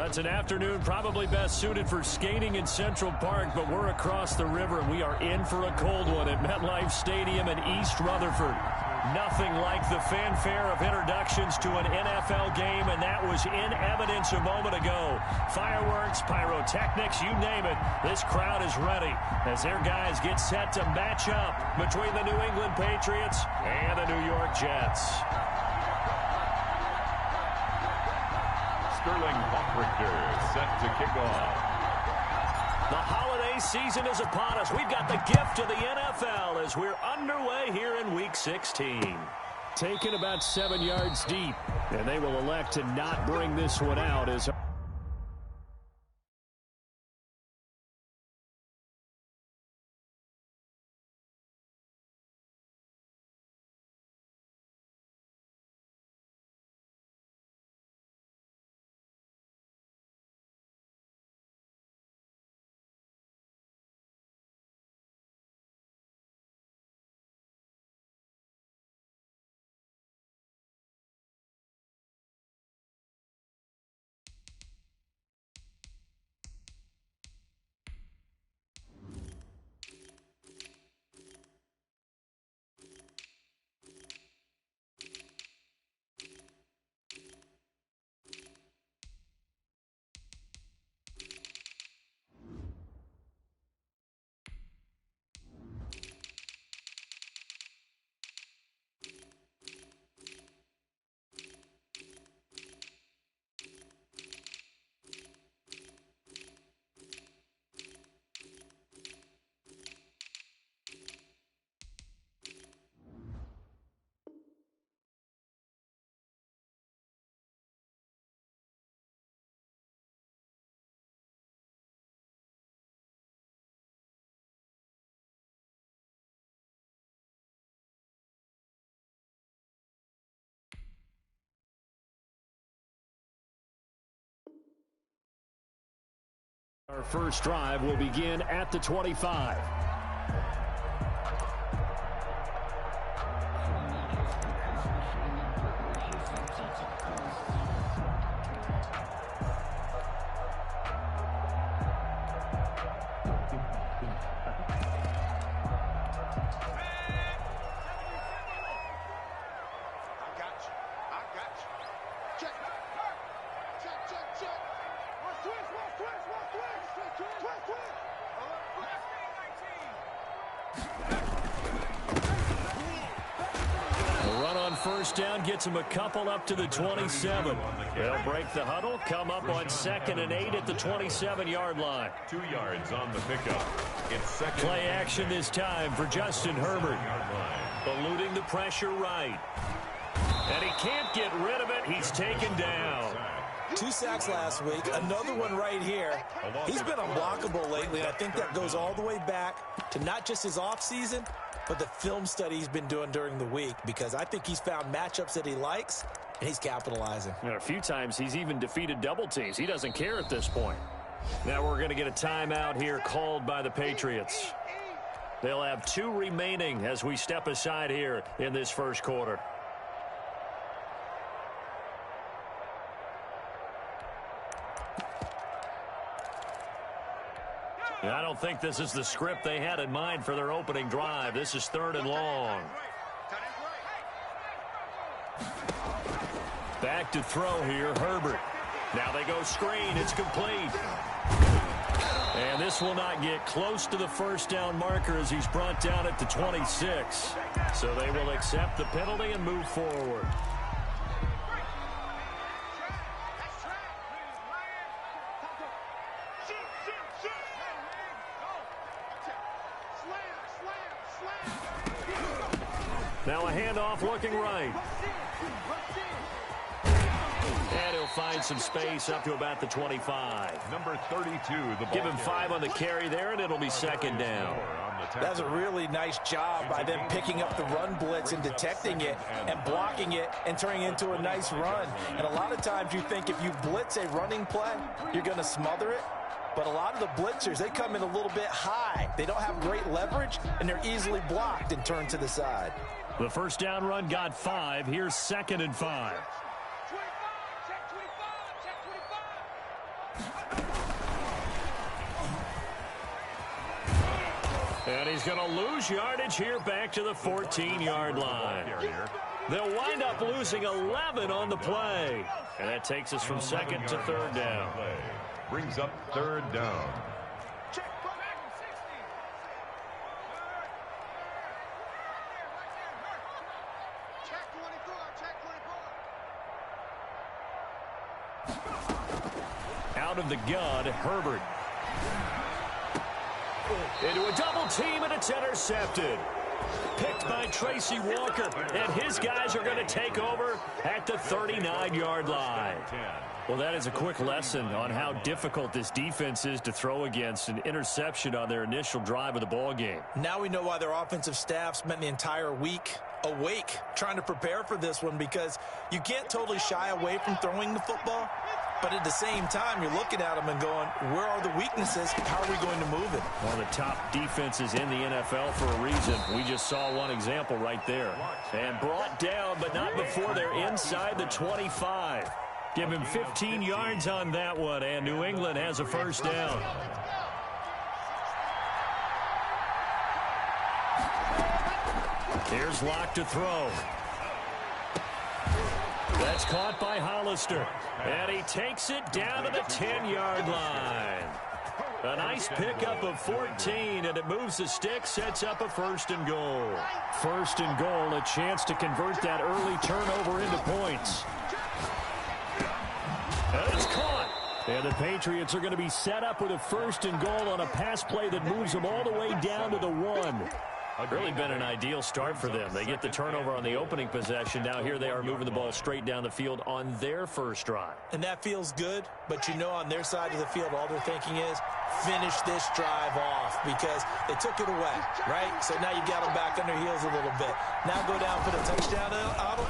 It's an afternoon probably best suited for skating in Central Park, but we're across the river, and we are in for a cold one at MetLife Stadium in East Rutherford. Nothing like the fanfare of introductions to an NFL game, and that was in evidence a moment ago. Fireworks, pyrotechnics, you name it. This crowd is ready as their guys get set to match up between the New England Patriots and the New York Jets. Sterling Hoffrichter set to kick off. The holiday season is upon us. We've got the gift of the NFL as we're underway here in Week 16. Taken about 7 yards deep, and they will elect to not bring this one out as our first drive will begin at the 25. First down gets him a couple up to the 27. They'll break the huddle, come up on 2nd and 8 at the 27-yard line. 2 yards on the pickup. It's second. Play action this time for Justin Herbert. Eluding the pressure right. And he can't get rid of it. He's taken down. 2 sacks last week, another one right here. He's been unblockable lately, and I think that goes all the way back to not just his offseason, but the film study he's been doing during the week, because I think he's found matchups that he likes, and he's capitalizing. And a few times he's even defeated double teams. He doesn't care at this point. Now we're going to get a timeout here called by the Patriots. They'll have 2 remaining as we step aside here in this first quarter. I don't think this is the script they had in mind for their opening drive. This is 3rd and long. Back to throw here, Herbert. Now they go screen. It's complete. And this will not get close to the first down marker as he's brought down at the 26. So they will accept the penalty and move forward. Now a handoff looking right. And he'll find some space up to about the 25. Number 32. Give him 5 on the carry there, and it'll be 2nd down. That's a really nice job by them picking up the run blitz and detecting it and blocking it and turning it into a nice run. And a lot of times you think if you blitz a running play, you're going to smother it. But a lot of the blitzers, they come in a little bit high. They don't have great leverage, and they're easily blocked and turned to the side. The first down run got 5. Here's 2nd and 5. And he's going to lose yardage here back to the 14-yard line. They'll wind up losing 11 on the play. And that takes us from second to third down. Brings up third down. Out of the gun, Herbert. Into a double team, and it's intercepted. Picked by Tracy Walker, and his guys are going to take over at the 39-yard line. Well, that is a quick lesson on how difficult this defense is to throw against. An interception on their initial drive of the ball game. Now we know why their offensive staff spent the entire week awake trying to prepare for this one, because you can't totally shy away from throwing the football. But at the same time, you're looking at them and going, where are the weaknesses? How are we going to move it? One of the top defenses in the NFL for a reason. We just saw one example right there. And brought down, but not before they're inside the 25. Give him 15 yards on that one, and New England has a first down. Here's Locke to throw. That's caught by Hollister. And he takes it down to the 10-yard line. A nice pickup of 14, and it moves the stick, sets up a first and goal. First and goal, a chance to convert that early turnover into points. And it's caught. And the Patriots are going to be set up with a first and goal on a pass play that moves them all the way down to the 1. Really been an ideal start for them. They get the turnover on the opening possession. Now here they are moving the ball straight down the field on their first drive. And that feels good, but you know on their side of the field, all they're thinking is finish this drive off, because they took it away, right? So now you got them back on their heels a little bit. Now go down for the touchdown, Otto.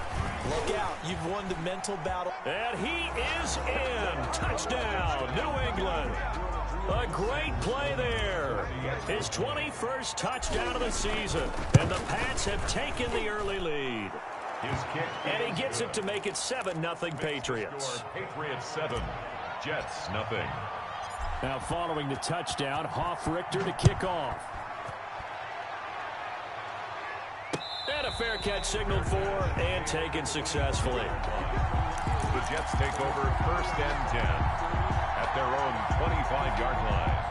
Look out. You've won the mental battle. And he is in. Touchdown, New England. A great play there. His 21st touchdown of the season. And the Pats have taken the early lead. His kick. And he gets it to make it 7-0 Patriots. Patriots 7, Jets nothing. Now following the touchdown, Hoff-Richter to kick off. And a fair catch signaled for and taken successfully. The Jets take over first and 10 at their own 25-yard line.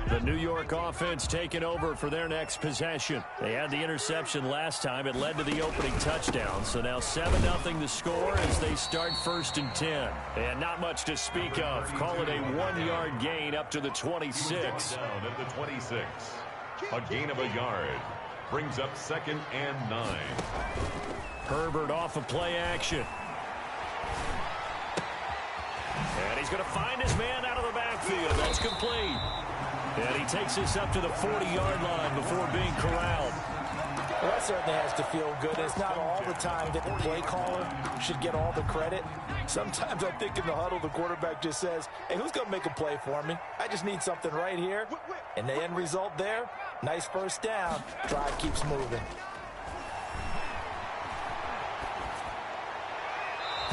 The New York offense taking over for their next possession. They had the interception last time. It led to the opening touchdown. So now 7-0 the score as they start first and 10. And not much to speak of. Call it a 1-yard gain up to the 26. Down at the 26. A gain of a yard. Brings up second and 9. Herbert off of play action. And he's going to find his man out of the backfield. That's complete. And he takes this up to the 40-yard line before being corralled. Well, that certainly has to feel good. It's not all the time that the play caller should get all the credit. Sometimes I think in the huddle, the quarterback just says, hey, who's going to make a play for me? I just need something right here. And the end result there, nice first down. Drive keeps moving.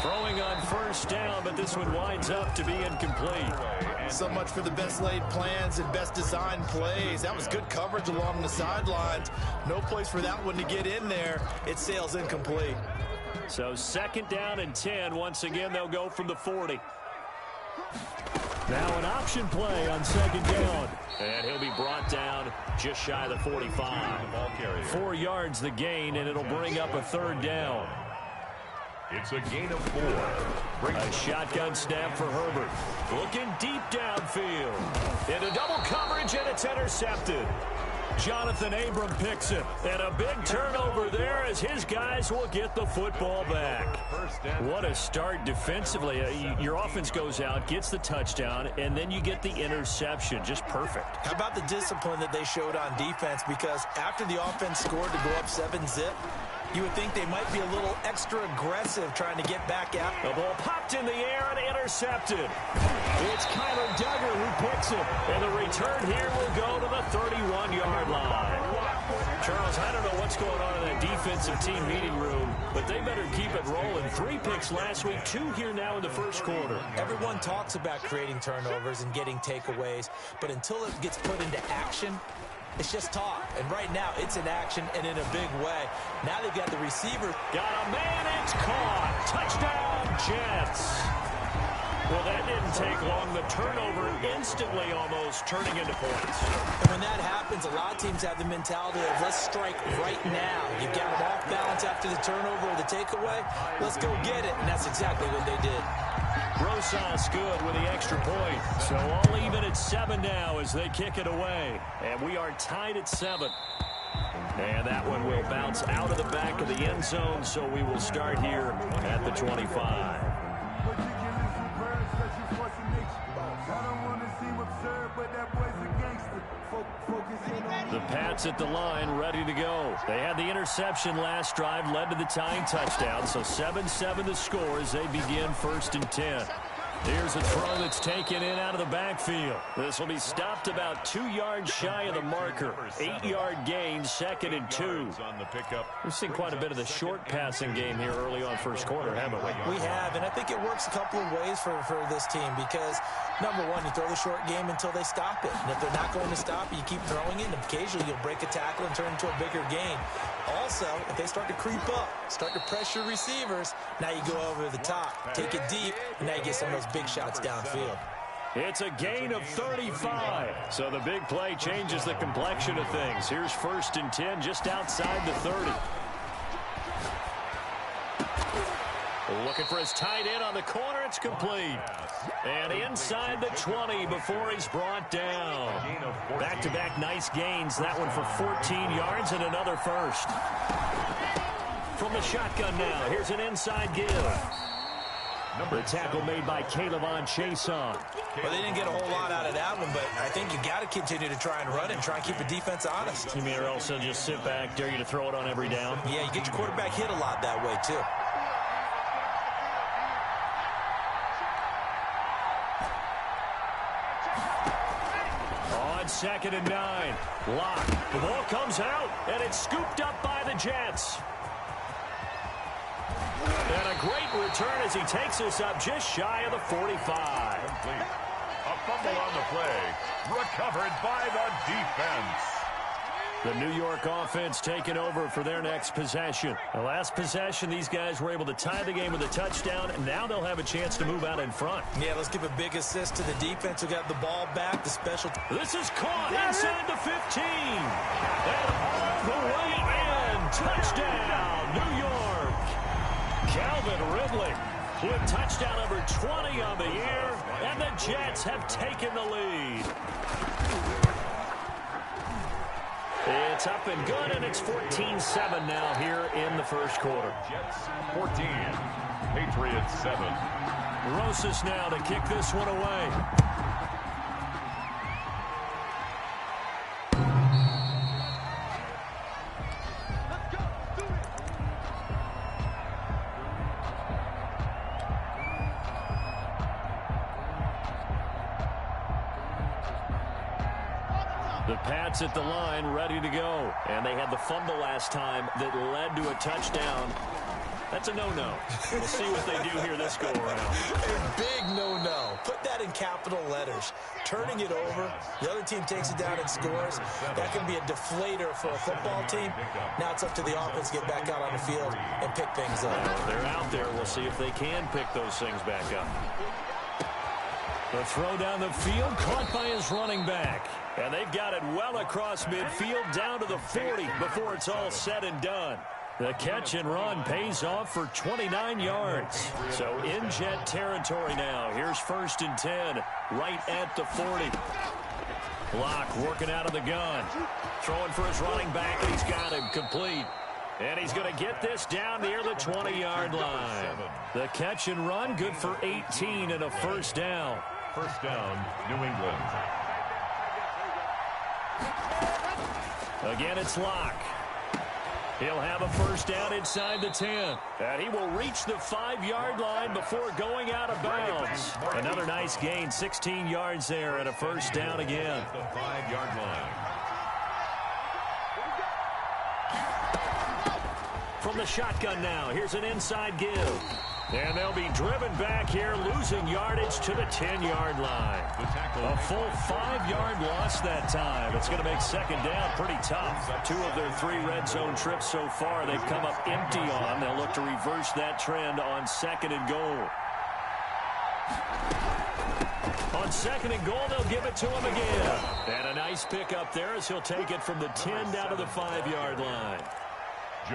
Throwing on first down, but this one winds up to be incomplete. So much for the best laid plans and best designed plays. That was good coverage along the sidelines. No place for that one to get in there. It sails incomplete. So second down and 10. Once again, they'll go from the 40. Now an option play on second down. And he'll be brought down just shy of the 45. 4 yards the gain, and it'll bring up a third down. It's a gain of 4. A shotgun snap for Herbert. Looking deep downfield. Into double coverage, and it's intercepted. Jonathan Abram picks it. And a big turnover there as his guys will get the football back. What a start defensively. Your offense goes out, gets the touchdown, and then you get the interception. Just perfect. How about the discipline that they showed on defense? Because after the offense scored to go up 7-zip, you would think they might be a little extra aggressive trying to get back out. The ball popped in the air and intercepted. It's Kyler Duggar who picks it. And the return here will go to the 31-yard line. Charles, I don't know what's going on in that defensive team meeting room, but they better keep it rolling. 3 picks last week, 2 here now in the first quarter. Everyone talks about creating turnovers and getting takeaways, but until it gets put into action, it's just talk. And right now, it's in action and in a big way. Now they've got the receiver. Got a man, it's caught. Touchdown, Jets. Well, that didn't take long. The turnover instantly almost turning into points. And when that happens, a lot of teams have the mentality of let's strike right now. You've got them off balance after the turnover or the takeaway. Let's go get it. And that's exactly what they did. Rosas good with the extra point. So all even at 7 now as they kick it away. And we are tied at 7. And that one will bounce out of the back of the end zone, so we will start here at the 25. The Pats at the line, ready to go. They had the interception last drive, led to the tying touchdown, so 7-7 the score as they begin 1st and 10. Here's a throw that's taken in out of the backfield. This will be stopped about 2 yards shy of the marker. 8-yard gain, 2nd and 2. We've seen quite a bit of the short passing game here early on first quarter, haven't we? We have, and I think it works a couple of ways for this team because, number one, you throw the short game until they stop it. And if they're not going to stop it, you keep throwing it, and occasionally you'll break a tackle and turn into a bigger gain. Also, if they start to creep up, start to pressure receivers, now you go over the top, take it deep, and now you get some of those big shots downfield. It's a gain of 35. So the big play changes the complexion of things. Here's 1st and 10 just outside the 30. Looking for his tight end on the corner. It's complete. And inside the 20 before he's brought down. Back-to-back nice gains. That one for 14 yards and another first. From the shotgun now, here's an inside give. The tackle made by Calebon Chason. Well, they didn't get a whole lot out of that one, but I think you got to continue to try and run and try and keep the defense honest. You mean or also just sit back, dare you to throw it on every down? Yeah, you get your quarterback hit a lot that way, too. On 2nd and 9. Lock. The ball comes out, and it's scooped up by the Jets. And a great return as he takes us up just shy of the 45. Complete. A fumble on the play. Recovered by the defense. The New York offense taking over for their next possession. The last possession, these guys were able to tie the game with a touchdown, and now they'll have a chance to move out in front. Yeah, let's give a big assist to the defense who got the ball back. The special. This is caught inside the 15. And all the way in. Touchdown, New York. Calvin Ridley with touchdown number 20 on the year, and the Jets have taken the lead. It's up and good, and it's 14-7 now here in the first quarter. Jets 14, Patriots 7. Rosas now to kick this one away. The Pats at the line, ready to go. And they had the fumble last time that led to a touchdown. That's a no-no. We'll see what they do here this go-around. A big no-no. Put that in capital letters. Turning it over, the other team takes it down and scores. That can be a deflator for a football team. Now it's up to the offense to get back out on the field and pick things up. They're out there. We'll see if they can pick those things back up. The throw down the field, caught by his running back. And they've got it well across midfield down to the 40 before it's all said and done. The catch and run pays off for 29 yards. So in Jet territory now. Here's 1st and 10 right at the 40. Locke working out of the gun. Throwing for his running back, and he's got him complete. And he's going to get this down near the 20-yard line. The catch and run good for 18 and a first down. First down, New England. Again, it's Locke. He'll have a first down inside the 10. And he will reach the 5-yard line before going out of bounds. Another nice gain, 16 yards there and a first down again. The 5-yard line. From the shotgun now, here's an inside give. And they'll be driven back here, losing yardage to the 10-yard line. A full 5-yard loss that time. It's going to make second down pretty tough. 2 of their 3 red zone trips so far they've come up empty on. They'll look to reverse that trend on second and goal. On second and goal, they'll give it to him again. And a nice pick up there as he'll take it from the 10 down to the 5-yard line.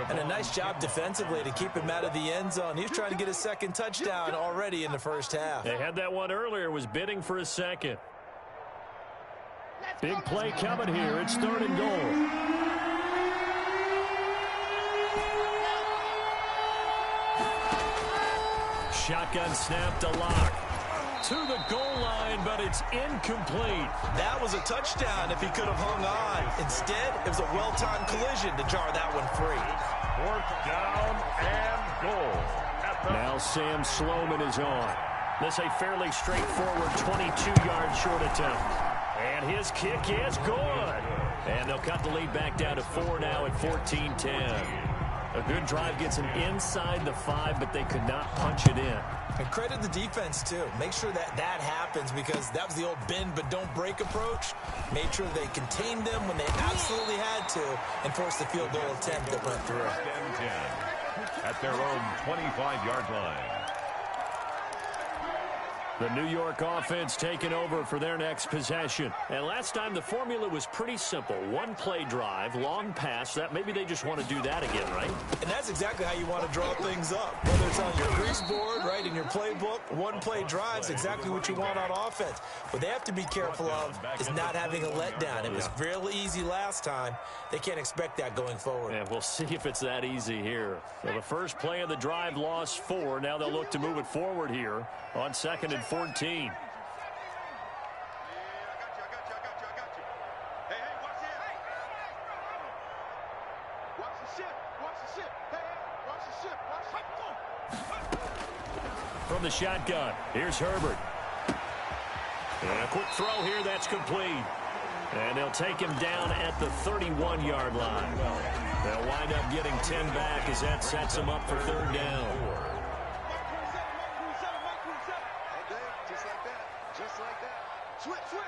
And a nice job defensively to keep him out of the end zone. He's trying to get his second touchdown already in the first half. They had that one earlier, was bidding for a second. Big play coming here. It's third and goal. Shotgun snap to Lock. To the goal line, but it's incomplete. That was a touchdown if he could have hung on. Instead, it was a well-timed collision to jar that one free. 4th down and goal. Now Sam Sloman is on. This a fairly straightforward 22-yard short attempt. And his kick is good. And they'll cut the lead back down to 4 now at 14-10. A good drive gets them inside the 5, but they could not punch it in. And credit the defense, too. Make sure that that happens because that was the old bend but don't break approach. Made sure they contained them when they absolutely had to and forced the field goal attempt that went through. 10 at their own 25-yard line. The New York offense taking over for their next possession. And last time the formula was pretty simple. 1-play drive, long pass. That maybe they just want to do that again, right? And that's exactly how you want to draw things up. Whether it's on your grease board, right, in your playbook, 1-play drive is exactly what you want on offense. What they have to be careful of is not having a letdown. It was really easy last time. They can't expect that going forward. And we'll see if it's that easy here. So the first play of the drive lost 4. Now they'll look to move it forward here on second and 14. Hey, watch the ship. From the shotgun, here's Herbert. And a quick throw here, that's complete. And they'll take him down at the 31-yard line. They'll wind up getting 10 back as that sets them up for third down. Switch. 60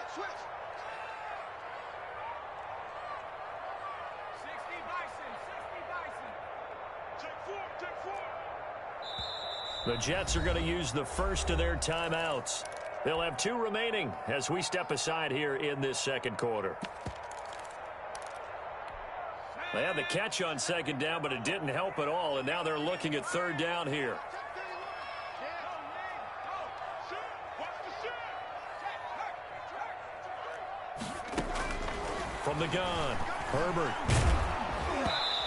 Bison. Take 4. The Jets are going to use the first of their timeouts. They'll have 2 remaining as we step aside here in this second quarter. They had the catch on second down, but it didn't help at all, and now they're looking at third down here. From the gun, Herbert.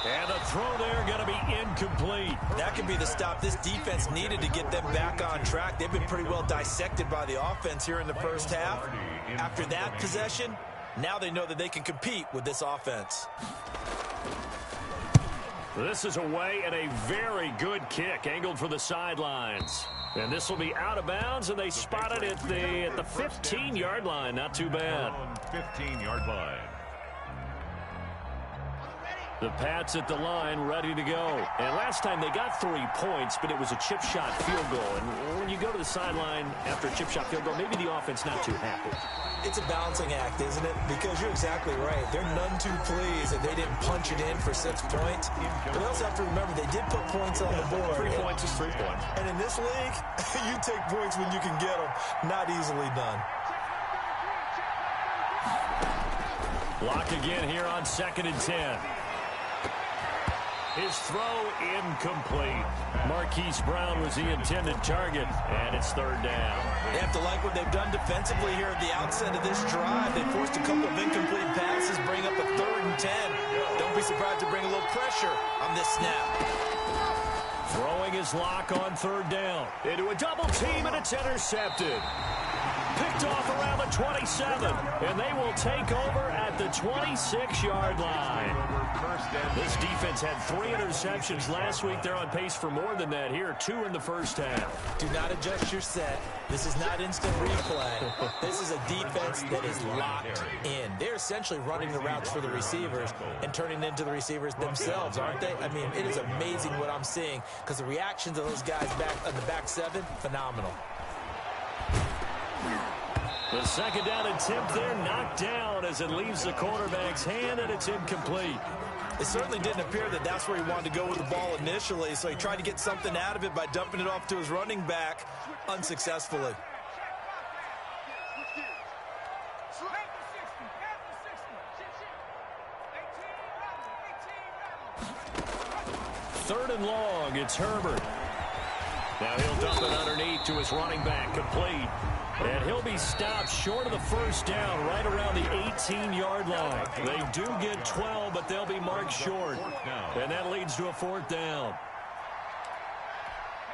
And the throw there going to be incomplete. That could be the stop this defense needed to get them back on track. They've been pretty well dissected by the offense here in the first half. After that possession, now they know that they can compete with this offense. This is away and a very good kick angled for the sidelines. And this will be out of bounds, and they spot it at the 15-yard line. Not too bad. 15-yard line. The Pats at the line, ready to go. And last time they got 3 points, but it was a chip shot field goal. And when you go to the sideline after a chip shot field goal, maybe the offense not too happy. It's a balancing act, isn't it? Because you're exactly right. They're none too pleased that they didn't punch it in for 6 points. But they also have to remember they did put points on the board. 3 points is 3 points. And in this league, you take points when you can get them. Not easily done. Lock again here on second and 10. His throw incomplete. Marquise Brown was the intended target, and it's third down. They have to like what they've done defensively here at the outset of this drive. They forced a couple of incomplete passes, bring up a 3rd and 10. Don't be surprised to bring a little pressure on this snap. Throwing his Lock on third down. Into a double team, and it's intercepted. Picked off around the 27, and they will take over at the 26-yard line. This defense had 3 interceptions last week. They're on pace for more than that here, 2 in the first half. Do not adjust your set. This is not instant replay. This is a defense that is locked in. They're essentially running the routes for the receivers and turning into the receivers themselves, aren't they? I mean, it is amazing what I'm seeing because the reactions of those guys back on the back 7, phenomenal. The second down attempt there knocked down as it leaves the quarterback's hand, and it's incomplete. It certainly didn't appear that that's where he wanted to go with the ball initially, so he tried to get something out of it by dumping it off to his running back unsuccessfully. Third and long, it's Herbert. Now he'll dump it underneath to his running back, complete. And he'll be stopped short of the first down, right around the 18-yard line. They do get 12, but they'll be marked short. And that leads to a 4th down.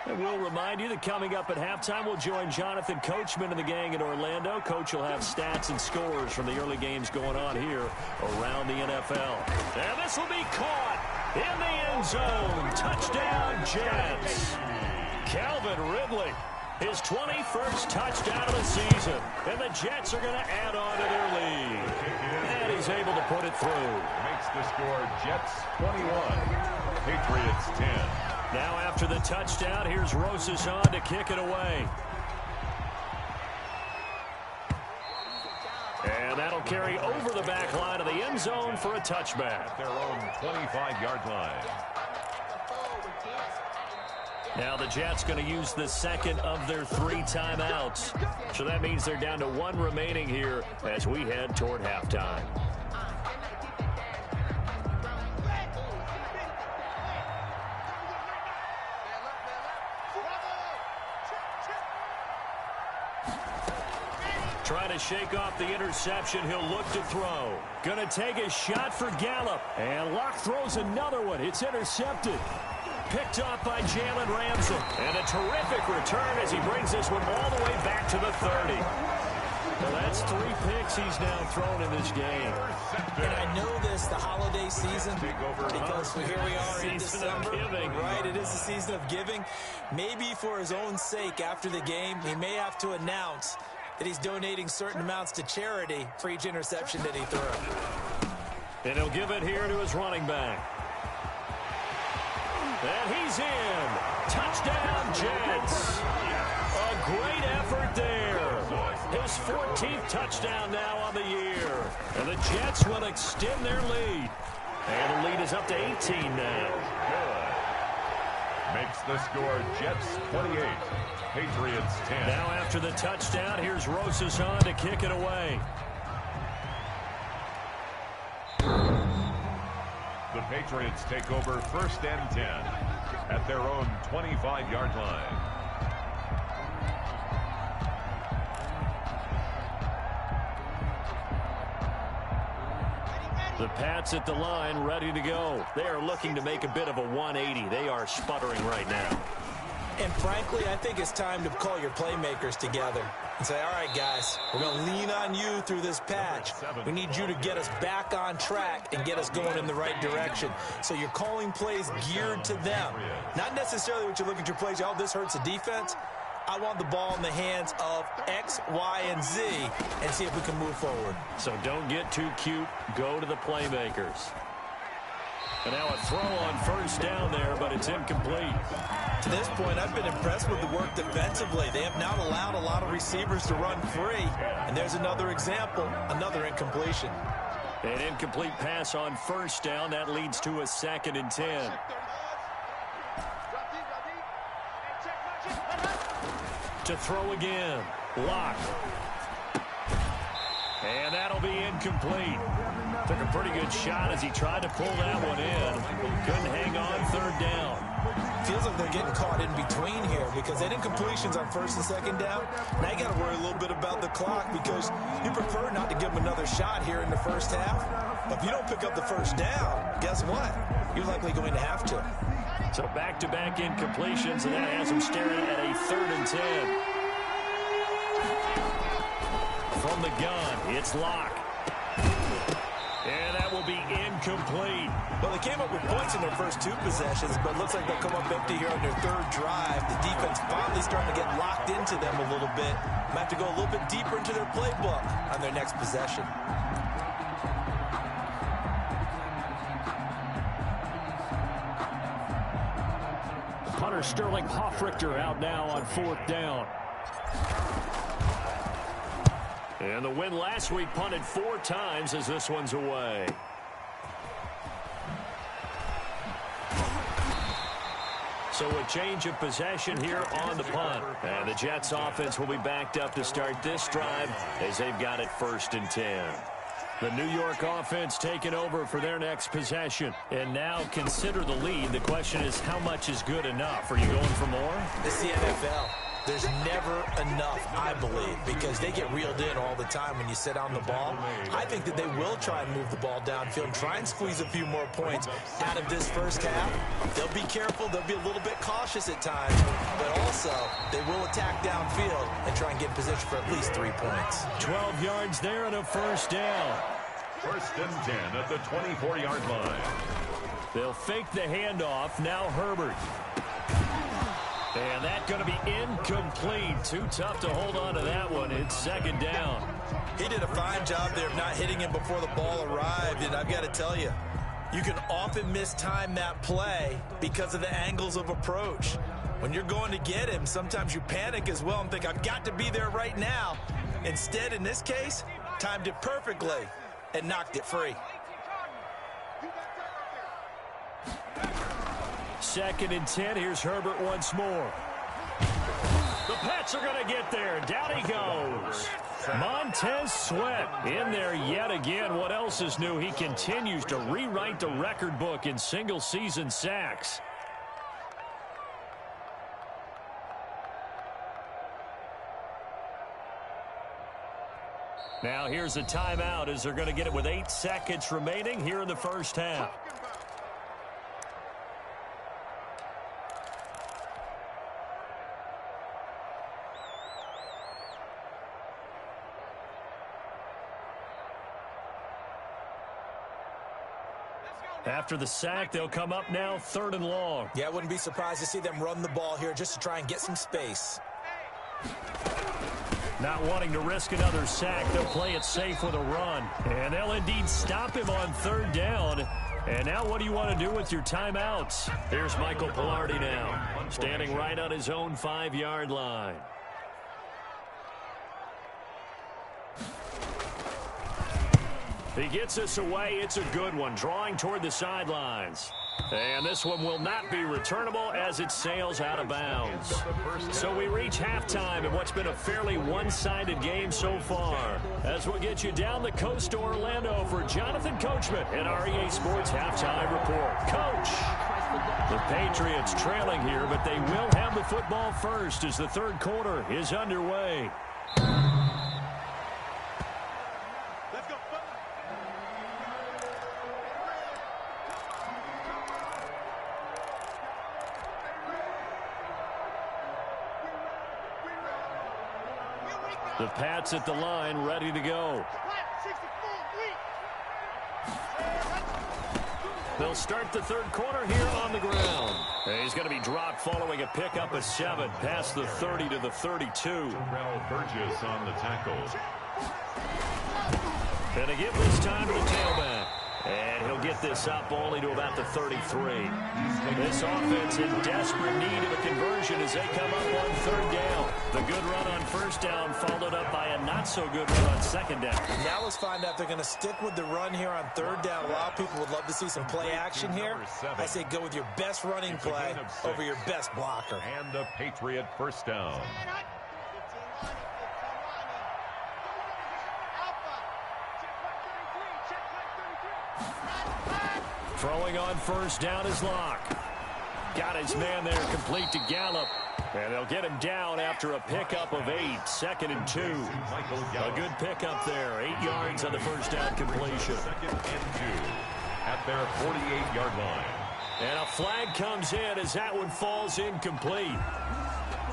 And we'll remind you that coming up at halftime, we'll join Jonathan Coachman and the gang in Orlando. Coach will have stats and scores from the early games going on here around the NFL. And this will be caught in the end zone. Touchdown, Jets. Calvin Ridley. His 21st touchdown of the season. And the Jets are going to add on to their lead. And he's able to put it through. Makes the score Jets 21, Patriots 10. Now after the touchdown, here's Rosas on to kick it away. And that'll carry over the back line of the end zone for a touchback. At their own 25-yard line. Now the Jets going to use the second of their 3 timeouts. So that means they're down to 1 remaining here as we head toward halftime. Trying to shake off the interception. He'll look to throw. Going to take a shot for Gallup. And Locke throws another one. It's intercepted. Picked off by Jalen Ramsey. And a terrific return as he brings this one all the way back to the 30. Well, that's 3 picks he's now thrown in this game. And I know this, the holiday season, because here we are in December. Season of giving. Right, it is the season of giving. Maybe for his own sake after the game, he may have to announce that he's donating certain amounts to charity for each interception that he threw. And he'll give it here to his running back. And he's in. Touchdown, Jets. A great effort there. His 14th touchdown now on the year. And the Jets will extend their lead. And the lead is up to 18 now. Good. Makes the score Jets 28, Patriots 10. Now after the touchdown, here's Rosas on to kick it away. The Patriots take over 1st and 10 at their own 25-yard line. The Pats at the line, ready to go. They are looking to make a bit of a 180. They are sputtering right now. And frankly, I think it's time to call your playmakers together and say, all right, guys, we're going to lean on you through this patch. We need you to get us back on track and get us going in the right direction. So you're calling plays geared to them. Not necessarily what you're looking at your plays. Oh, this hurts the defense. I want the ball in the hands of X, Y, and Z and see if we can move forward. So don't get too cute. Go to the playmakers. And now a throw on 1st down there, but it's incomplete. To this point, I've been impressed with the work defensively. They have not allowed a lot of receivers to run free. And there's another example, another incompletion. An incomplete pass on 1st down. That leads to a 2nd and 10. To throw again. Locke. And that'll be incomplete. Took a pretty good shot as he tried to pull that one in. Couldn't hang on 3rd down. Feels like they're getting caught in between here because they had incompletions on 1st and 2nd down. Now you got to worry a little bit about the clock because you prefer not to give them another shot here in the 1st half. But if you don't pick up the 1st down, guess what? You're likely going to have to. So back-to-back incompletions, and that has him staring at a 3rd and 10. from the gun. It's Locke. And that will be incomplete. Well, they came up with points in their first 2 possessions, but it looks like they'll come up empty here on their 3rd drive. The defense finally starting to get locked into them a little bit. Might have to go a little bit deeper into their playbook on their next possession. Punter Sterling Hoffrichter out now on 4th down. And the win last week punted 4 times as this one's away. So a change of possession here on the punt. And the Jets offense will be backed up to start this drive as they've got it 1st and 10. The New York offense taking over for their next possession. And now consider the lead. The question is, how much is good enough? Are you going for more? It's the NFL. There's never enough, I believe, because they get reeled in all the time when you sit on the ball. I think that they will try and move the ball downfield and try and squeeze a few more points out of this first half. They'll be careful. They'll be a little bit cautious at times, but also they will attack downfield and try and get in position for at least 3 points. 12 yards there and a 1st down. 1st and 10 at the 24-yard line. They'll fake the handoff. Now Herbert. And that's going to be incomplete. Too tough to hold on to that one. It's 2nd down. He did a fine job there of not hitting him before the ball arrived, and I've got to tell you, you can often mistime that play because of the angles of approach. When you're going to get him, sometimes you panic as well and think, I've got to be there right now. Instead, in this case, timed it perfectly and knocked it free. 2nd and 10. Here's Herbert once more. The Pats are going to get there. Down he goes. Montez Sweat in there yet again. What else is new? He continues to rewrite the record book in single-season sacks. Now here's a timeout as they're going to get it with 8 seconds remaining here in the first half. After the sack, they'll come up now 3rd and long. Yeah, I wouldn't be surprised to see them run the ball here just to try and get some space. Not wanting to risk another sack, they'll play it safe with a run. And they'll indeed stop him on 3rd down. And now what do you want to do with your timeouts? Here's Michael Pilardi now, standing right on his own 5-yard line. He gets us away. It's a good one, drawing toward the sidelines. And this one will not be returnable as it sails out of bounds. So we reach halftime in what's been a fairly one-sided game so far. As we'll get you down the coast to Orlando for Jonathan Coachman at our EA Sports Halftime Report. Coach! The Patriots trailing here, but they will have the football first as the 3rd quarter is underway. The Pats at the line, ready to go. They'll start the 3rd quarter here on the ground. And he's going to be dropped following a pickup of 7 past the 30 to the 32. Terrell Burgess on the tackle. And to give this time to the tailback. And he'll get this up only to about the 33. This offense in desperate need of a conversion as they come up on 3rd down. The good run on 1st down followed up by a not-so-good run on 2nd down. Now let's find out if they're going to stick with the run here on 3rd down. A lot of people would love to see some play action here. I say go with your best running play over your best blocker. And the Patriot 1st down. Throwing on 1st down is Locke. Got his man there complete to Gallup. And they'll get him down after a pickup of 8. 2nd and 2. A good pickup there. 8 yards on the 1st down completion. 2nd and 2 at their 48-yard line. And a flag comes in as that one falls incomplete.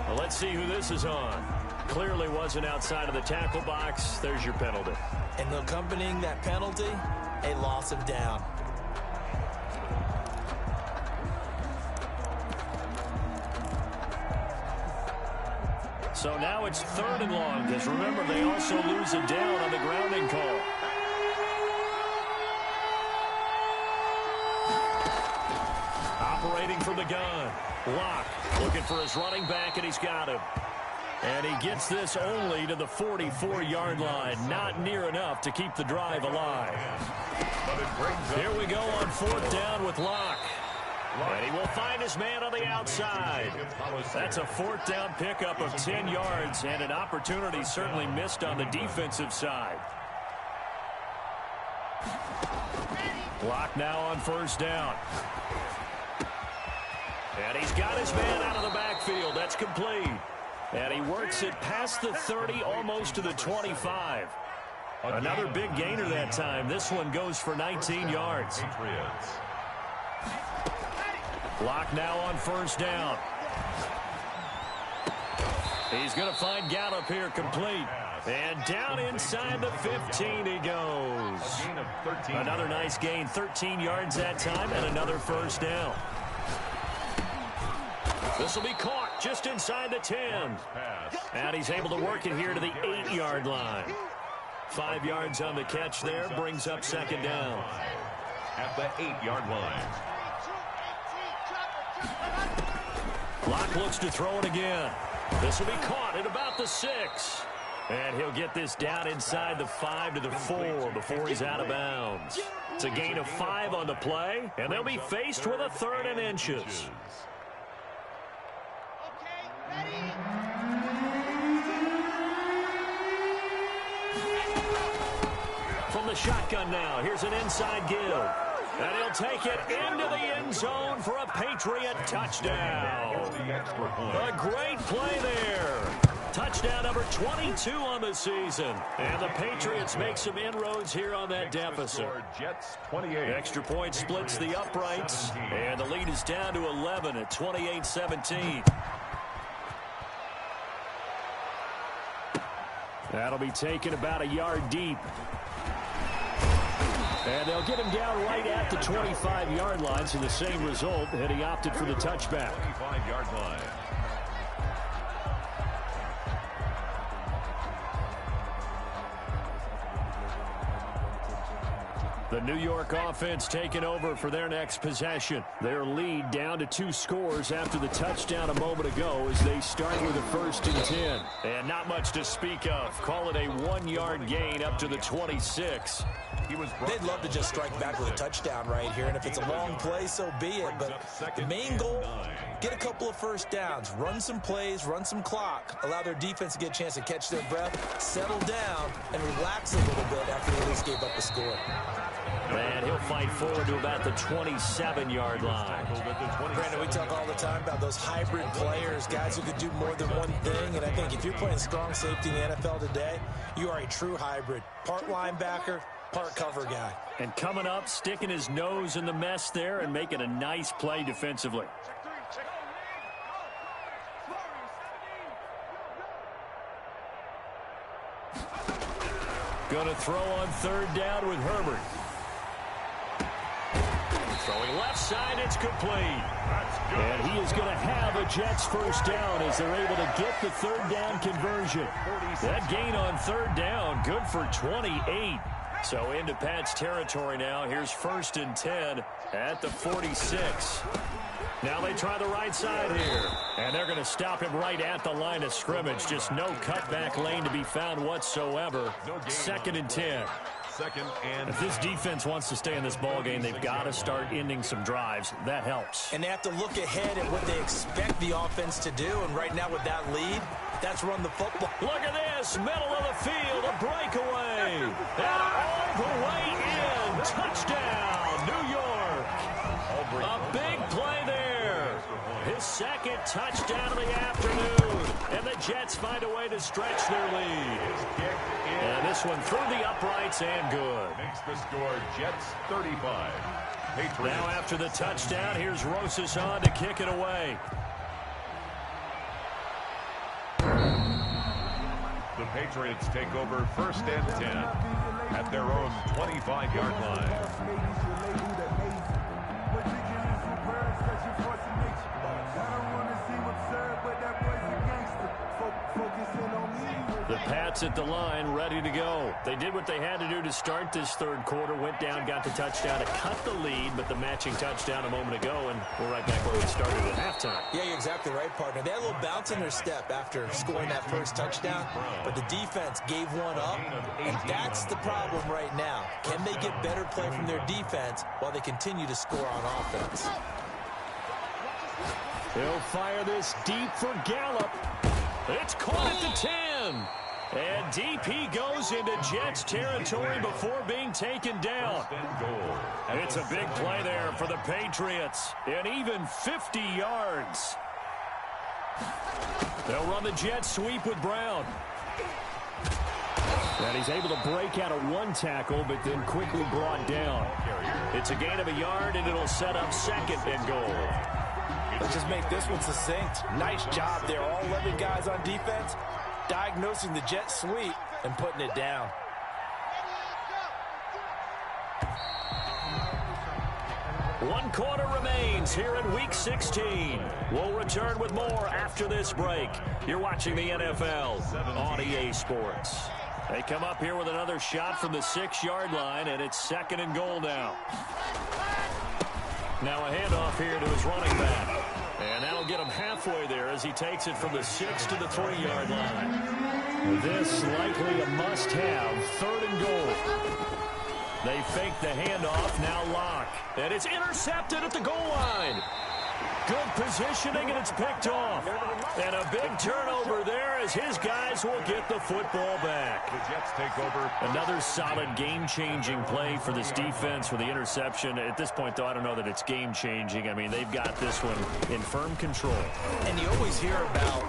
Well, let's see who this is on. clearly wasn't outside of the tackle box. There's your penalty. And accompanying that penalty, a loss of down. So now it's 3rd and long, because remember, they also lose a down on the grounding call. Operating from the gun. Locke looking for his running back, and he's got him. And he gets this only to the 44-yard line. Not near enough to keep the drive alive. Here we go on 4th down with Locke. And he will find his man on the outside. That's a 4th down pickup of 10 yards, and an opportunity certainly missed on the defensive side. Locke now on 1st down. And he's got his man out of the backfield. That's complete. And he works it past the 30, almost to the 25. Another big gainer that time. This one goes for 19 yards. Locke now on 1st down. He's going to find Gallup here complete. And down inside the 15 he goes. Another nice gain, 13 yards that time, and another 1st down. This will be caught just inside the 10. And he's able to work it here to the 8-yard line. 5 yards on the catch there, brings up 2nd down. At the 8-yard line. Locke looks to throw it again. This will be caught at about the 6. And he'll get this down inside the 5 to the 4 before he's out of bounds. It's a gain of 5 on the play, and they'll be faced with a 3rd and inches. From the shotgun now, here's an inside give. And he'll take it into the end zone for a Patriot touchdown. A great play there. Touchdown number 22 on the season. And the Patriots make some inroads here on that deficit. Extra point splits the uprights. And the lead is down to 11 at 28-17. That'll be taken about a yard deep. And they'll get him down right at the 25-yard line, so the same result, and he opted for the touchback. 25-yard line. The New York offense taking over for their next possession. Their lead down to 2 scores after the touchdown a moment ago as they start with a 1st and 10. And not much to speak of. Call it a 1-yard gain up to the 26. They'd love to just strike back with a touchdown right here, and if it's a long play, so be it. But the main goal, get a couple of 1st downs, run some plays, run some clock, allow their defense to get a chance to catch their breath, settle down, and relax a little bit after they at least gave up a score. And he'll fight forward to about the 27-yard line. Brandon, we talk all the time about those hybrid players, guys who could do more than one thing. And I think if you're playing strong safety in the NFL today, you are a true hybrid. Part linebacker, part cover guy. And coming up, sticking his nose in the mess there and making a nice play defensively. Going to throw on 3rd down with Herbert. Throwing left side, it's complete. And he is going to have a Jets 1st down as they're able to get the 3rd down conversion. That gain on 3rd down, good for 28. So into Pat's territory now. Here's 1st and 10 at the 46. Now they try the right side here. And they're going to stop him right at the line of scrimmage. Just no cutback lane to be found whatsoever. 2nd and 10. If this defense wants to stay in this ballgame, they've got to start ending some drives. That helps. And they have to look ahead at what they expect the offense to do. And right now with that lead, that's run the football. Look at this. Middle of the field. A breakaway. And all the way in. Touchdown, New York. A big play there. His 2nd touchdown of the afternoon. And the Jets find a way to stretch their lead. And this one through the uprights and good. Makes the score Jets 35. Patriots. Now after the touchdown, here's Rosas on to kick it away. Patriots take over 1st and 10 at their own 25-yard line. The Pats at the line, ready to go. They did what they had to do to start this third quarter, went down, got the touchdown to cut the lead, but the matching touchdown a moment ago, and we're right back where we started at halftime. Yeah, you're exactly right, partner. They had a little bounce in their step after scoring that first touchdown, but the defense gave one up, and that's the problem right now. Can they get better play from their defense while they continue to score on offense? They'll fire this deep for Gallup. It's caught at the 10. And DP goes into Jets territory before being taken down. It's a big play there for the Patriots. And even 50 yards. They'll run the jet sweep with Brown. And he's able to break out of one tackle, but then quickly brought down. It's a gain of a yard, and it'll set up 2nd and goal. Let's just make this one succinct. Nice job there. All 11 guys on defense diagnosing the jet sweep and putting it down. One quarter remains here in Week 16. We'll return with more after this break. You're watching the NFL on EA Sports. They come up here with another shot from the 6-yard line, and it's 2nd and goal now. Now a handoff here to his running back. And that'll get him halfway there as he takes it from the 6 to the 3-yard line. This likely a must-have 3rd and goal. They fake the handoff, now lock. And it's intercepted at the goal line. Good positioning, and it's picked off. And a big turnover there as his guys will get the football back. The Jets take over. Another solid game-changing play for this defense with the interception. At this point, though, I don't know that it's game-changing. I mean, they've got this one in firm control. And you always hear about,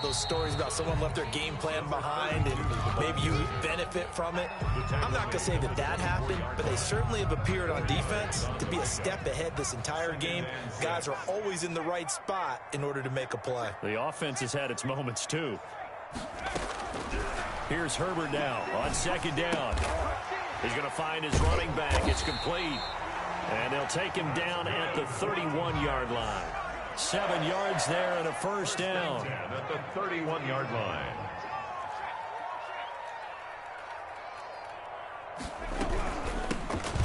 those stories about someone left their game plan behind and maybe you benefit from it. I'm not going to say that happened, but they certainly have appeared on defense to be a step ahead this entire game. Guys are always in the right spot in order to make a play. The offense has had its moments, too. Here's Herbert now on 2nd down. He's going to find his running back. It's complete. And they'll take him down at the 31-yard line. 7 yards there and a 1st down. At the 31-yard line.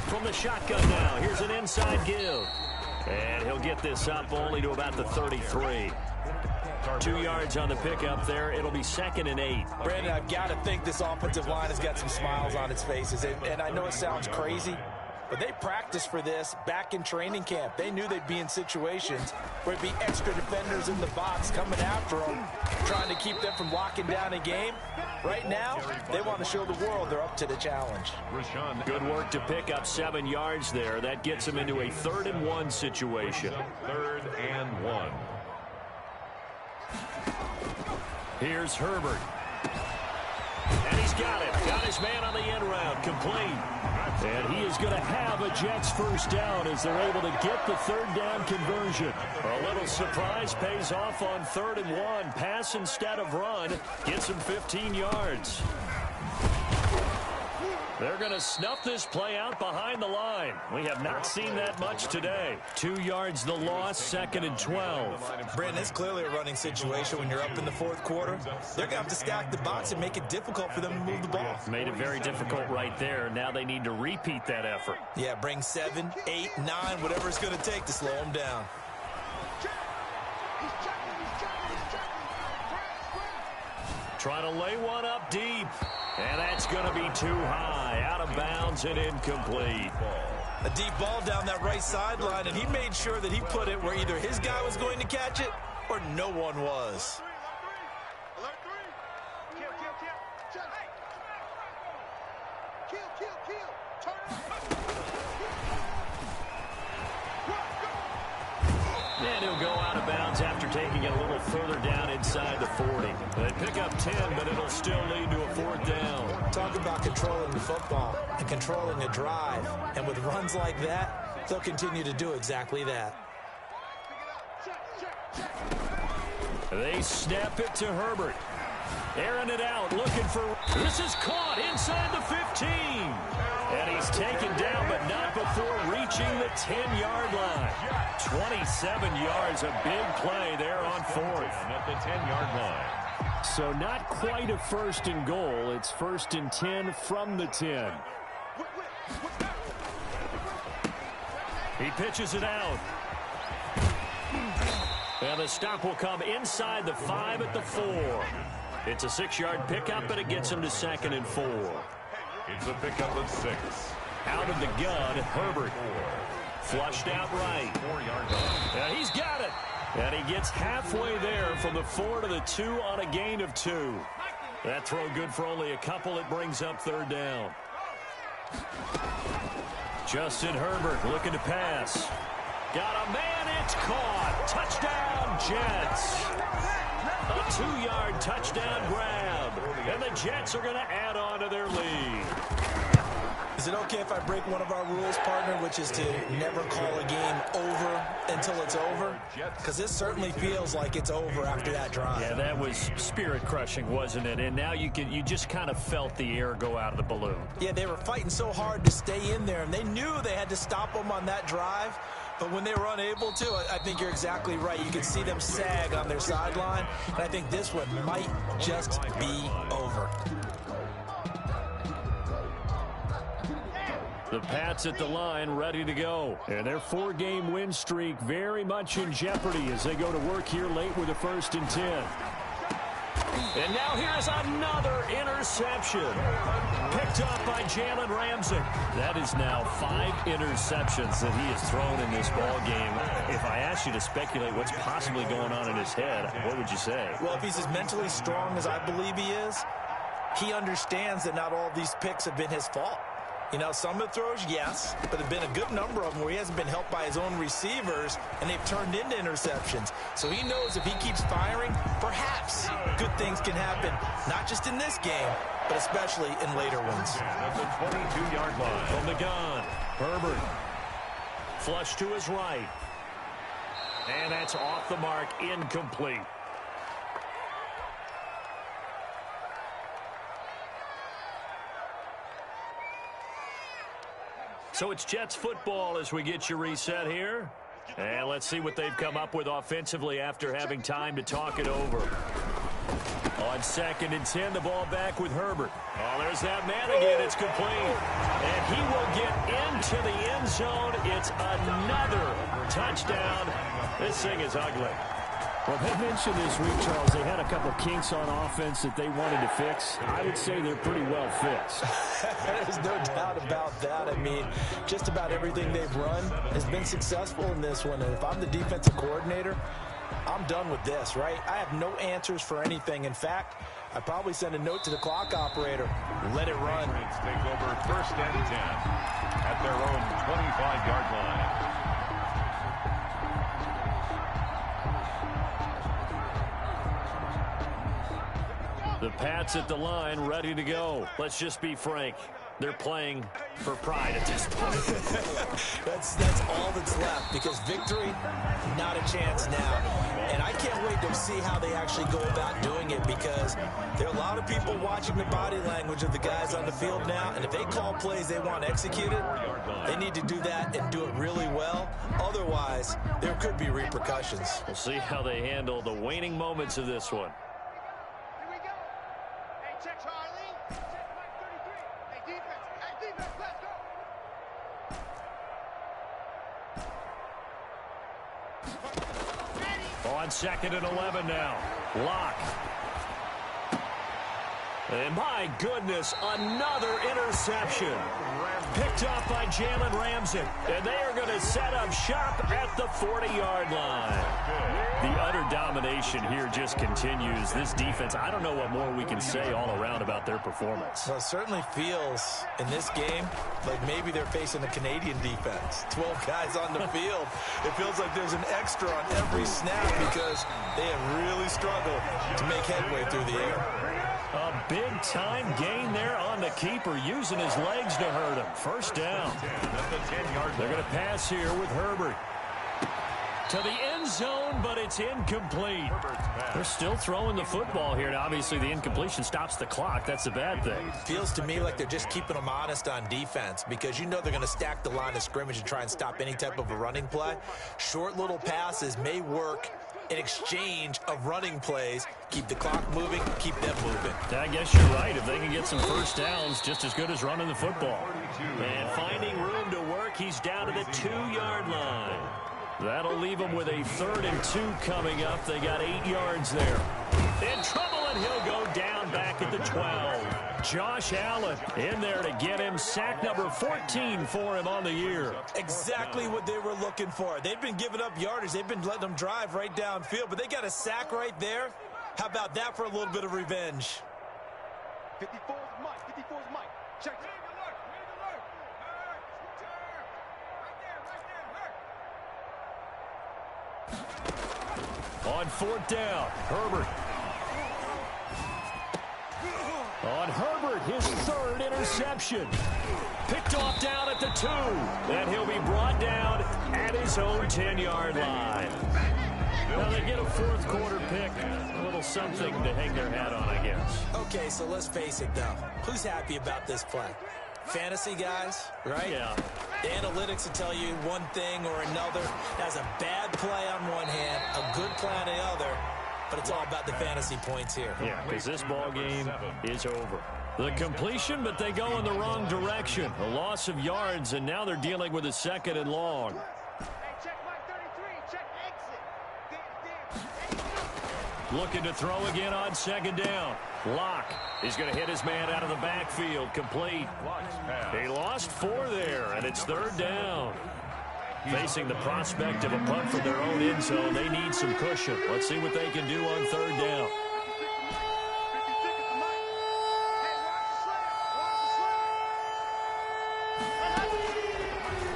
From the shotgun now, here's an inside give. And he'll get this up only to about the 33. 2 yards on the pickup there. It'll be 2nd and 8. Brandon, I've got to think this offensive line has got some smiles on its faces. And I know it sounds crazy, but they practiced for this back in training camp. They knew they'd be in situations where it'd be extra defenders in the box coming after them, trying to keep them from locking down a game. Right now, they want to show the world they're up to the challenge. Good work to pick up 7 yards there. That gets them into a 3rd and 1 situation. 3rd and 1. Here's Herbert. And he's got it. Got his man on the end route. Complete. And he is going to have a Jets 1st down as they're able to get the 3rd down conversion. A little surprise pays off on 3rd and 1. Pass instead of run. Gets him 15 yards. They're going to snuff this play out behind the line. We have not seen that much today. 2 yards the loss, 2nd and 12. Brandon, it's clearly a running situation when you're up in the 4th quarter. They're going to have to stack the box and make it difficult for them to move the ball. Made it very difficult right there. Now they need to repeat that effort. Yeah, bring 7, 8, 9, whatever it's going to take to slow them down. Trying to lay one up deep. And that's going to be too high. Out of bounds and incomplete. A deep ball down that right sideline, and he made sure that he put it where either his guy was going to catch it or no one was. And he'll go out of bounds after taking it a little further down inside the 40. They pick up 10, but it'll still lead to a 4th down. Talk about controlling the football and controlling a drive. And with runs like that, they'll continue to do exactly that. They snap it to Herbert. Airing it out, looking for... This is caught inside the 15. And he's taken down, but not before reaching the 10-yard line. 27 yards, a big play there on fourth. At the 10-yard line. So not quite a first and goal. It's first and 10 from the 10. He pitches it out. And the stop will come inside the 5 at the 4. It's a 6-yard pickup, but it gets him to 2nd and 4. It's a pickup of 6. Out of the gun, Herbert. Flushed out right. 4-yard line. And he's got it. And he gets halfway there from the 4 to the 2 on a gain of 2. That throw good for only a couple. It brings up 3rd down. Justin Herbert looking to pass. Got a man, it's caught. Touchdown, Jets. A 2-yard touchdown grab. And the Jets are going to add on to their lead. Is it okay if I break one of our rules, partner, which is to never call a game over until it's over? Because this certainly feels like it's over after that drive. Yeah, that was spirit-crushing, wasn't it? And now you just kind of felt the air go out of the balloon. Yeah, they were fighting so hard to stay in there, and they knew they had to stop them on that drive. But when they were unable to, I think you're exactly right. You could see them sag on their sideline, and I think this one might just be over. The Pats at the line, ready to go. And their 4-game win streak very much in jeopardy as they go to work here late with a 1st and 10. And now here's another interception. Picked up by Jalen Ramsey. That is now 5 interceptions that he has thrown in this ball game. If I asked you to speculate what's possibly going on in his head, what would you say? Well, if he's as mentally strong as I believe he is, he understands that not all of these picks have been his fault. You know, some of the throws, yes, but there have been a good number of them where he hasn't been helped by his own receivers, and they've turned into interceptions. So he knows if he keeps firing, perhaps good things can happen, not just in this game, but especially in later ones. At the 22-yard line. From the gun, Herbert. Flush to his right. And that's off the mark, incomplete. So it's Jets football as we get you reset here. And let's see what they've come up with offensively after having time to talk it over. On 2nd and 10, the ball back with Herbert. Oh, there's that man again. It's complete. And he will get into the end zone. It's another touchdown. This thing is ugly. Well, they mentioned this week, Charles, they had a couple kinks on offense that they wanted to fix. I would say they're pretty well fixed. There's no doubt about that. I mean, just about everything they've run has been successful in this one. And if I'm the defensive coordinator, I'm done with this, right? I have no answers for anything. In fact, I'd probably send a note to the clock operator. Let it run. Take over 1st and 10 at their own 25-yard line. The Pats at the line, ready to go. Let's just be frank. They're playing for pride at this point. That's all that's left, because victory, not a chance now. And I can't wait to see how they actually go about doing it, because there are a lot of people watching the body language of the guys on the field now, and if they call plays they want executed, they need to do that and do it really well. Otherwise, there could be repercussions. We'll see how they handle the waning moments of this one. On 2nd and 11 now. Lock. And my goodness, another interception. Picked off by Jalen Ramsey. And they are going to set up shop at the 40-yard line. The utter domination here just continues. This defense, I don't know what more we can say all around about their performance. Well, it certainly feels in this game like maybe they're facing a Canadian defense. 12 guys on the field. It feels like there's an extra on every snap because they have really struggled to make headway through the air. A big-time gain there on the keeper, using his legs to hurt him. 1st down. They're going to pass here with Herbert. To the end zone, but it's incomplete. They're still throwing the football here. Now, obviously, the incompletion stops the clock. That's the bad thing. Feels to me like they're just keeping them honest on defense because you know they're going to stack the line of scrimmage and try and stop any type of a running play. Short little passes may work in exchange of running plays. Keep the clock moving, keep them moving. I guess you're right. If they can get some first downs, just as good as running the football. And finding room to work, he's down to the 2-yard line. That'll leave him with a 3rd and 2 coming up. They got 8 yards there. In trouble, and he'll go down back at the 12. Josh Allen in there to get him. Sack number 14 for him on the year. Exactly what they were looking for. They've been giving up yardage. They've been letting them drive right downfield, but they got a sack right there. How about that for a little bit of revenge? 54's Mike. 54's Mike. Check it. On 4th down, Herbert. On Herbert, his 3rd interception. Picked off down at the 2. And he'll be brought down at his own 10-yard line. Now they get a 4th quarter pick. A little something to hang their hat on, I guess. Okay, so let's face it, though. Who's happy about this play? Fantasy guys, right? Yeah. The analytics will tell you one thing or another. That's a bad play on one hand, a good play on the other, but it's all about the fantasy points here. Yeah, because this ball game is over. The completion, but they go in the wrong direction. A loss of yards, and now they're dealing with a 2nd and long. Check Mike 33. Check exit. Looking to throw again on 2nd down. Locke is going to hit his man out of the backfield. Complete. He lost 4 there, and it's 3rd down. Facing the prospect of a punt from their own end zone, they need some cushion. Let's see what they can do on 3rd down.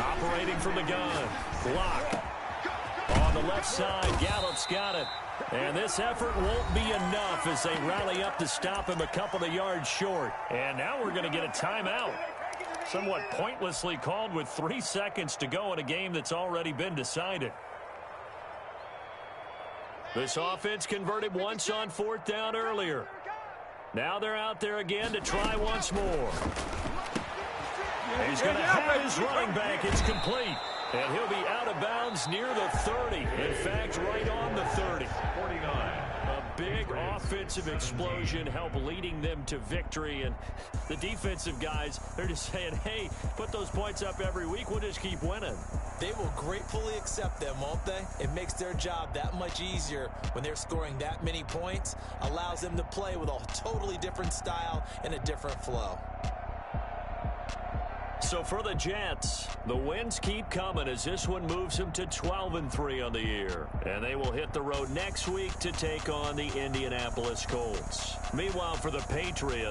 Operating from the gun. Locke. On the left side, Gallup's got it. And this effort won't be enough as they rally up to stop him a couple of yards short. And now we're going to get a timeout. Somewhat pointlessly called with 3 seconds to go in a game that's already been decided. This offense converted once on 4th down earlier. Now they're out there again to try once more. He's going to have his running back. It's complete. And he'll be out of bounds near the 30. In fact, right on the 30. 49. A big offensive explosion helped leading them to victory. And the defensive guys, they're just saying, hey, put those points up every week. We'll just keep winning. They will gratefully accept them, won't they? It makes their job that much easier when they're scoring that many points. Allows them to play with a totally different style and a different flow. So for the Jets, the wins keep coming as this one moves them to 12-3 on the year. And they will hit the road next week to take on the Indianapolis Colts. Meanwhile, for the Patriots,